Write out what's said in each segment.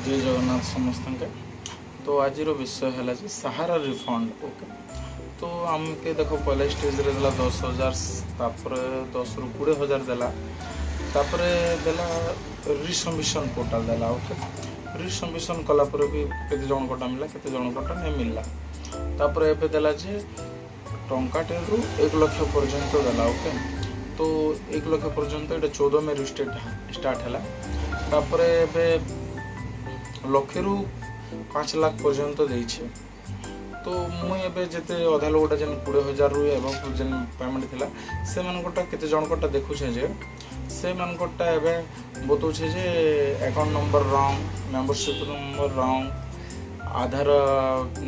जय जगन्नाथ समस्त के। तो आज विषय है सहारा रिफंड। ओके, तो आमके देखो पहले स्टेज रे देला 10,000, तापर 10 ରୁ 20,000 देला, तापर देला रिसबमिशन पोर्टल देला। ओके, रिसबमिशन कला पर भी केते जन कोटा मिला, केते जन कोटा नहीं मिलला। तापर एबे देला जे टंकाटे रु 1 लाख पर्यंत देला। ओके, तो 1 लाख पर्यंत एटा 14 में स्टार्ट है। तापर एबे लक्षे रु 5 लाख पर्यंत देइछे। तो मुई एबे जेते अधा लोगटा जेन 20,000 रु एबव जेन पेमेंट थिला से मानकोटा केते जन कोटा देखुछे जे से मानकोटा एबे बतौछे जे account number wrong, membership number wrong, Aadhaar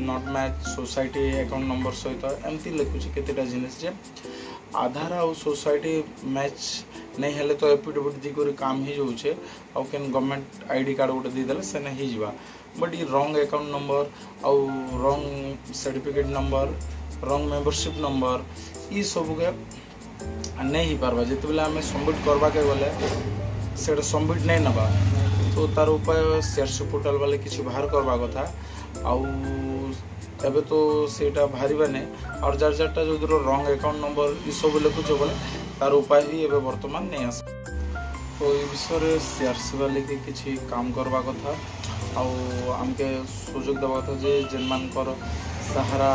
not match society account number सहित एमती लिखुछे केतेटा जिनिस जे आधार और सोसाइटी मैच नहीं हेले तो एफिडेविट दी कर काम ही जाऊे आउ केन गवर्नमेंट आईडी कार्ड गोटे दीदेले से नहीं जीवा। बट ये रॉन्ग अकाउंट नंबर आउ wrong certificate number, wrong membership number ये सब के नहीं पारबा। जिते बेले आम सबमिट करवा के गले से सबमिट नहीं नबा, तो तार उपाय सीआरसी पोर्टल वाले किसी बाहर करवा कथा। आउ एबे तो सेटा बाहर और जार जारटा जो रॉन्ग अकाउंट नंबर ये सब लिखुचे बोले तार उपाय ही एबे वर्तमान नहीं आस। तो ये विषय सीआरसी वाले के किसी काम करवा कथा आमके सुजोग देवा कथा जे जेन मानकर सहारा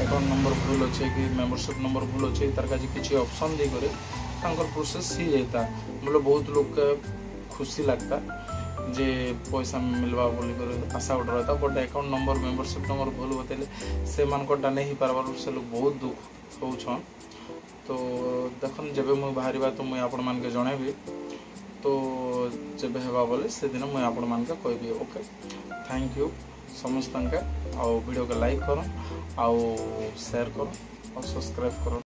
अकाउंट नंबर भूल अच्छे कि मेंबरशिप नंबर भूल अच्छे तार का किसी ऑप्शन दे करे तांकर प्रोसेस ही जाता। मतलब बहुत लोग के खुशी लगता जे पैसा मिलवा बोली कर आशा उठ रहा था। But account number membership number भूल बतेले से मानकोटा नहीं पारबार से लोग बहुत दुख होछन। तो देखन जब मुझे बाहर तो मुझे आपण मान के जनइबी, तो जब हेबा बोले से दिन मुझे आपण मान के कहबी। ओके, थैंक यू समस्त के। वीडियो को लाइक करो, शेयर करो और सब्सक्राइब करो।